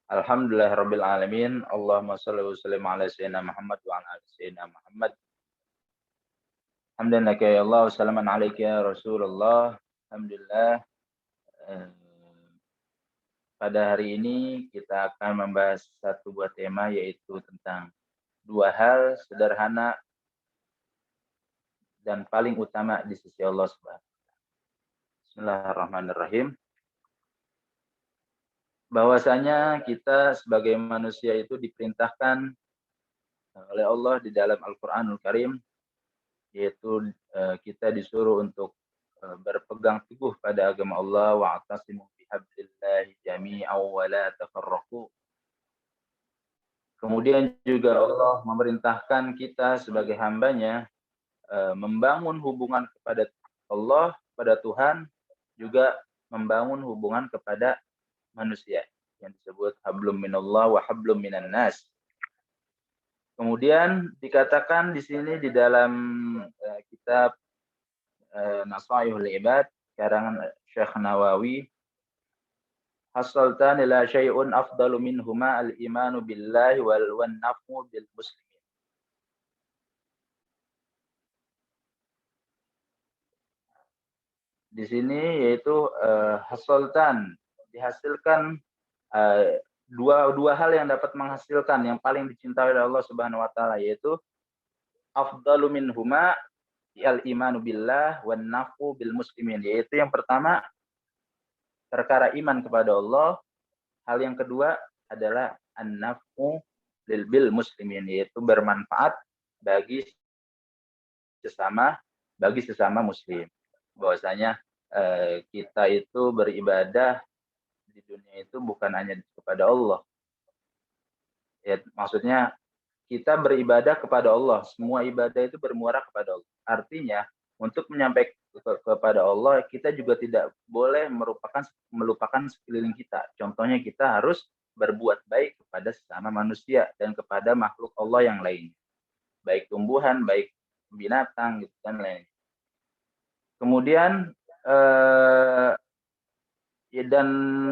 Alhamdulillahirabbil alamin. Allahumma shalli wa sallim ala sayyidina Muhammad wa ala ali sayyidina Muhammad. Hamdan laka ya Allah wa salaman alayka ya Rasulullah. Alhamdulillah. Eh, Pada hari ini kita akan membahas satu buah tema, yaitu tentang dua hal sederhana dan paling utama di sisi Allah Subhanahu wa taala. Bismillahirrahmanirrahim. Bahwasanya kita sebagai manusia itu diperintahkan oleh Allah di dalam Al-Qur'anul Karim, yaitu kita disuruh untuk berpegang teguh pada agama Allah, wa'tasimu bihablillahi jami'an wa la tafarraqu. Kemudian juga Allah memerintahkan kita sebagai hambanya membangun hubungan kepada Allah, kepada Tuhan, juga membangun hubungan kepada manusia yang disebut hablum minallah wa hablum minan nas. Kemudian dikatakan di sini di dalam kitab Nasaihul Ibad karangan Syekh Nawawi, hasaltan la syai'un afdalu minhuma al-imanu billahi wal nafu bil muslimin. Di sini yaitu hasaltan, dihasilkan dua hal yang dapat menghasilkan yang paling dicintai oleh Allah Subhanahu wa taala, yaitu afdalu minhuma al-imanu billah wan nafu bil muslimin, yaitu yang pertama perkara iman kepada Allah, hal yang kedua adalah an-nafu bil muslimin, yaitu bermanfaat bagi sesama muslim. Bahwasanya kita itu beribadah di dunia itu bukan hanya kepada Allah. Ya, maksudnya kita beribadah kepada Allah, semua ibadah itu bermuara kepada Allah. Artinya, untuk menyampaikan kepada Allah, kita juga tidak boleh melupakan sekeliling kita. Contohnya, kita harus berbuat baik kepada sesama manusia dan kepada makhluk Allah yang lain, baik tumbuhan, baik binatang, gitu dan lain. Kemudian dan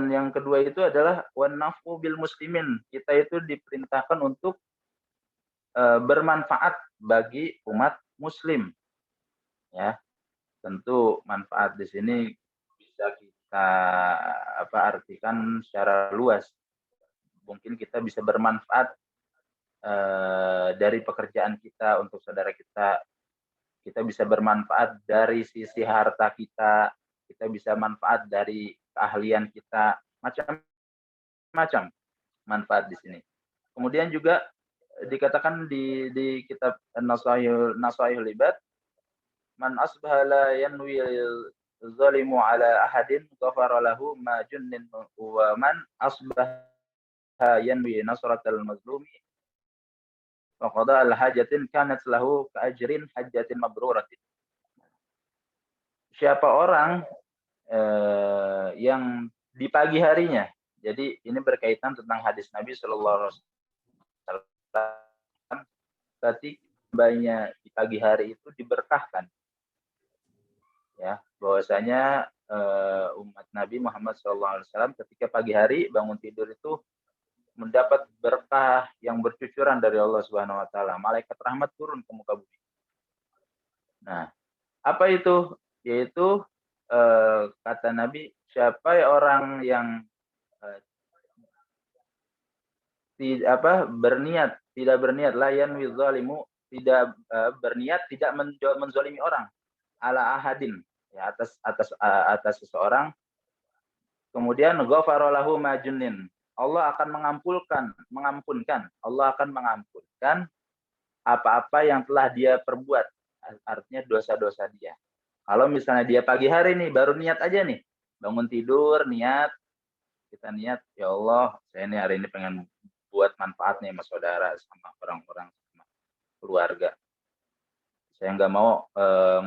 yang kedua itu adalah wan nafu bil muslimin. Kita itu diperintahkan untuk bermanfaat bagi umat muslim. Ya, tentu manfaat di sini bisa kita artikan secara luas. Mungkin kita bisa bermanfaat dari pekerjaan kita untuk saudara kita. Kita bisa bermanfaat dari sisi harta kita. Kita bisa manfaat dari keahlian kita, macam-macam manfaat di sini. Kemudian juga dikatakan di kitab Nasaihul Ibad, man asbaha la yanwi zalimu ala ahadin ghafara lahu ma junnin, wa man asbaha yanwi nasratal mazlumi wa qada al hajatin kanat lahu ka ajrin hajjatin mabruratin. Siapa orang yang di pagi harinya, jadi ini berkaitan tentang hadis Nabi Shallallahu Alaihi Wasallam, ketika hambanya di pagi hari itu diberkahkan, ya, bahwasanya umat Nabi Muhammad SAW ketika pagi hari bangun tidur itu mendapat berkah yang bercucuran dari Allah Subhanahu Wa Taala. Malaikat rahmat turun ke muka bumi. Nah, apa itu? Yaitu kata Nabi, siapa orang yang tidak berniat layan wizalimu, tidak berniat tidak menzalimi orang, ala ahadin, ya, atas seseorang. Kemudian ghafara lahu ma junnin, Allah akan mengampunkan apa-apa yang telah dia perbuat, artinya dosa-dosa dia. Kalau misalnya dia pagi hari nih baru niat aja nih, bangun tidur niat, kita niat, ya Allah, saya ini hari ini pengen buat manfaat nih sama saudara, sama orang-orang, sama keluarga. Saya nggak mau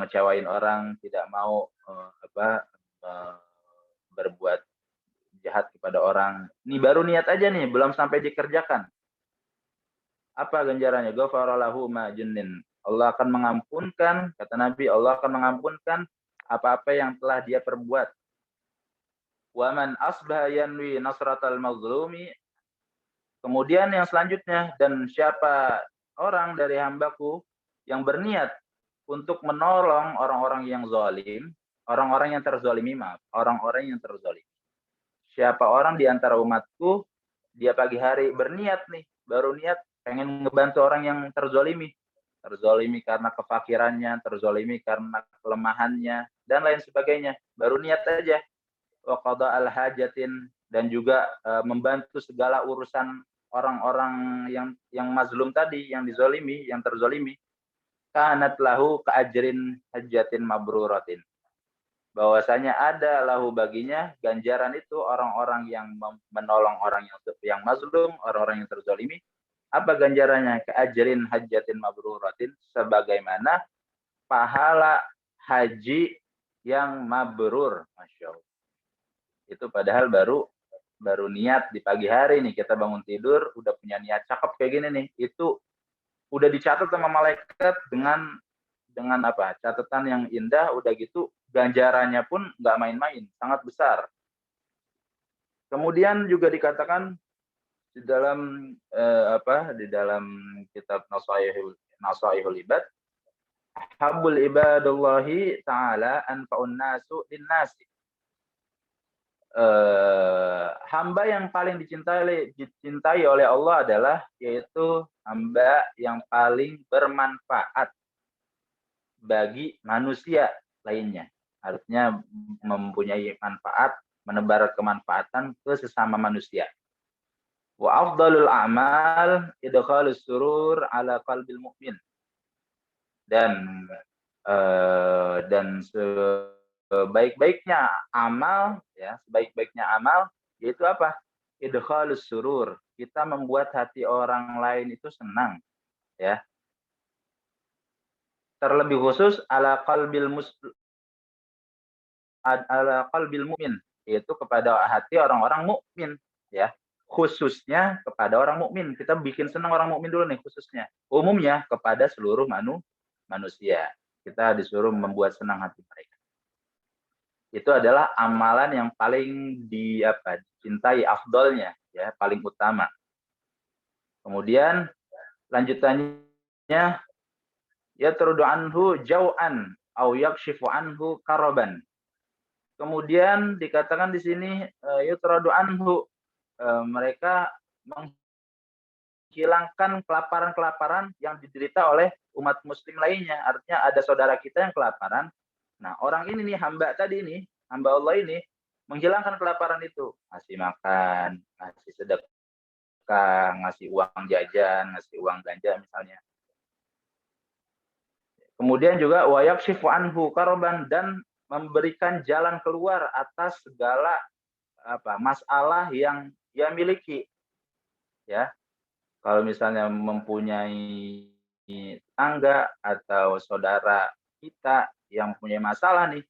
ngecewain orang, tidak mau berbuat jahat kepada orang. Ini baru niat aja nih, belum sampai dikerjakan. Apa ganjarannya? Ghafara lahu ma junnin. Allah akan mengampunkan, kata Nabi, Allah akan mengampunkan apa-apa yang telah dia perbuat. Wa man asbaha yanwi nasratal mazlumi, Kemudian yang selanjutnya, dan siapa orang dari hambaku yang berniat untuk menolong orang-orang yang zalim, orang-orang yang terzalimi, maaf, orang-orang yang terzalimi. Siapa orang di antara umatku, dia pagi hari berniat nih, baru niat pengen ngebantu orang yang terzalimi. Terzalimi karena kefakirannya, terzalimi karena kelemahannya, dan lain sebagainya. Baru niat aja. Wa qada al-hajatin, dan juga membantu segala urusan orang-orang yang mazlum tadi, yang dizolimi, yang terzolimi. Kanat lahu keajrin hajatin mabruratin. Bahwasanya ada lahu baginya ganjaran itu orang-orang yang menolong orang yang mazlum, orang-orang yang terzolimi. Apa ganjarannya? Keajrin hajatin mabruratin, sebagaimana pahala haji yang mabrur. Masya Allah. Itu padahal baru niat di pagi hari nih, kita bangun tidur udah punya niat cakep kayak gini nih, itu udah dicatat sama malaikat dengan apa, catatan yang indah. Udah gitu ganjarannya pun nggak main-main, sangat besar. Kemudian juga dikatakan di dalam di dalam kitab Nasaihul Ibad, habul ibadullahi ta'ala anfa'un nasu linnasi. Hamba yang paling dicintai oleh Allah adalah yaitu hamba yang paling bermanfaat bagi manusia lainnya. Artinya mempunyai manfaat, menebar kemanfaatan ke sesama manusia. Wa afdalul a'mal idkhalus surur ala qalbil mu'min. Dan sebaik-baiknya amal, ya, sebaik-baiknya amal yaitu apa? Idkhalus surur. Kita membuat hati orang lain itu senang, ya. Terlebih khusus ala qalbil mu'min, yaitu kepada hati orang-orang mukmin, ya. Khususnya kepada orang mukmin. Kita bikin senang orang mukmin dulu nih khususnya. Umumnya kepada seluruh manusia. Kita disuruh membuat senang hati mereka. Itu adalah amalan yang paling dicintai, afdolnya, ya, paling utama. Kemudian lanjutannya, yatrudu anhu jau'an au yakshifu anhu karaban. Kemudian dikatakan di sini yatrudu anhu, mereka menghilangkan kelaparan-kelaparan yang diderita oleh umat muslim lainnya. Artinya ada saudara kita yang kelaparan. Nah, orang ini nih, hamba tadi ini, hamba Allah ini menghilangkan kelaparan itu, ngasih makan, ngasih sedekah, ngasih uang jajan, ngasih uang ganja misalnya. Kemudian juga wa yakshifu anhu karaban, dan memberikan jalan keluar atas segala masalah yang dia miliki, ya. Kalau misalnya mempunyai tetangga atau saudara kita yang punya masalah nih,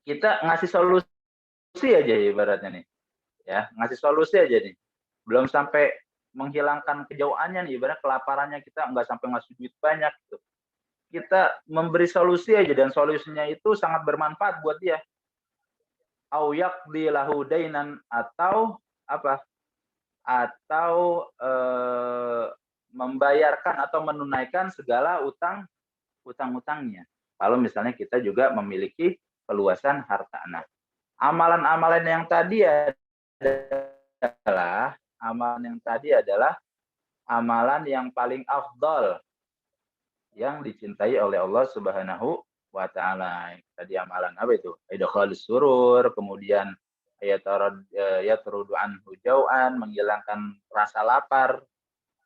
kita ngasih solusi aja ibaratnya nih, ya, ngasih solusi aja nih. Belum sampai menghilangkan kejauhannya nih, ibarat kelaparannya kita nggak sampai ngasih duit banyak gitu. Kita memberi solusi aja, dan solusinya itu sangat bermanfaat buat dia. Au yaqdi lahu dainan, atau apa? Atau membayarkan atau menunaikan segala utang-utangnya. Kalau misalnya kita juga memiliki keluasan harta. Nah, amalan-amalan yang tadi adalah amalan yang paling afdal, yang dicintai oleh Allah Subhanahu wa taala. Tadi amalan apa itu? Idkhalus surur, kemudian yatrudu anhu jau'an, menghilangkan rasa lapar,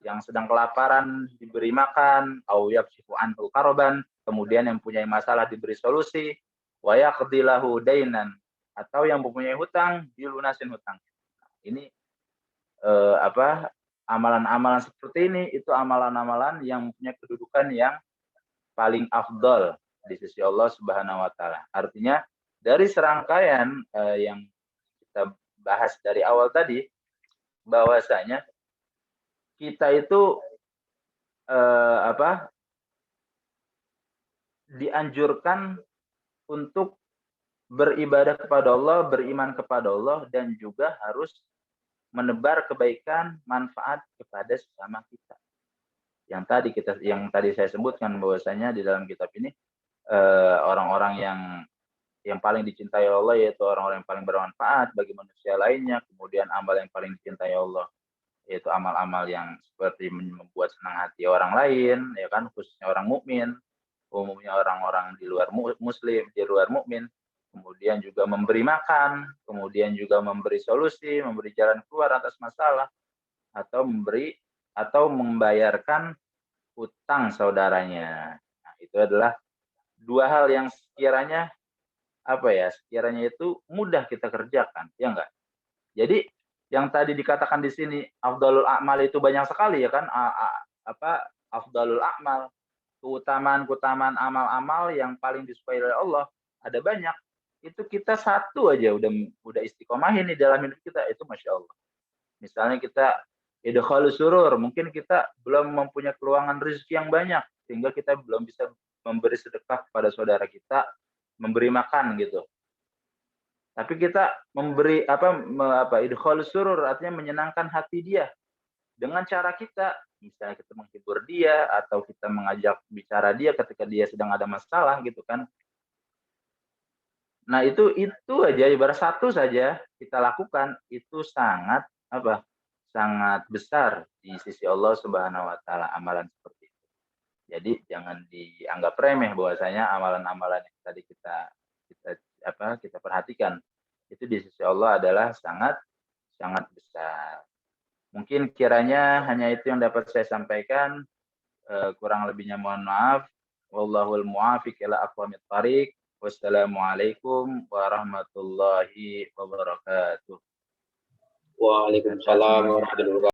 yang sedang kelaparan diberi makan, au yakshifu anhu karaban, kemudian yang punya masalah diberi solusi, wa yaqdi lahu dainan, atau yang mempunyai hutang dilunasin hutang. Ini amalan-amalan seperti ini itu amalan-amalan yang punya kedudukan yang paling afdol di sisi Allah Subhanahu wa taala. Artinya dari serangkaian yang kita bahas dari awal tadi, bahwasanya kita itu dianjurkan untuk beribadah kepada Allah, beriman kepada Allah, dan juga harus menebar kebaikan, manfaat kepada sesama kita. Yang tadi saya sebutkan bahwasanya di dalam kitab ini orang-orang yang paling dicintai Allah yaitu orang-orang yang paling bermanfaat bagi manusia lainnya, kemudian amal yang paling dicintai Allah yaitu amal-amal yang seperti membuat senang hati orang lain, ya kan, khususnya orang mukmin, umumnya orang-orang di luar muslim, di luar mukmin, kemudian juga memberi makan, kemudian juga memberi solusi, memberi jalan keluar atas masalah, atau membayarkan utang saudaranya. Nah, itu adalah dua hal yang sekiranya sekiranya itu mudah kita kerjakan, ya enggak? Jadi yang tadi dikatakan di sini afdalul a'mal itu banyak sekali ya kan, afdalul a'mal, keutamaan-keutamaan amal-amal yang paling disukai oleh Allah ada banyak. Itu kita satu aja udah istiqomahin di dalam hidup kita, itu Masya Allah. Misalnya kita idkhalus surur, mungkin kita belum mempunyai peluangan rezeki yang banyak sehingga kita belum bisa memberi sedekah kepada saudara kita, memberi makan gitu. Tapi kita memberi idkhalus surur, artinya menyenangkan hati dia dengan cara kita, misalnya kita menghibur dia atau kita mengajak bicara dia ketika dia sedang ada masalah gitu kan. Nah, itu aja ibarat satu saja kita lakukan itu sangat sangat besar di sisi Allah Subhanahu wa taala amalan seperti itu. Jadi jangan dianggap remeh bahwasanya amalan-amalan yang tadi kita perhatikan itu di sisi Allah adalah sangat sangat besar. Mungkin kiranya hanya itu yang dapat saya sampaikan. Kurang lebihnya mohon maaf. Wallahul muwaffiq ila aqwamit thariq. Wassalamualaikum warahmatullahi wabarakatuh. Waalaikumsalam warahmatullahi wabarakatuh.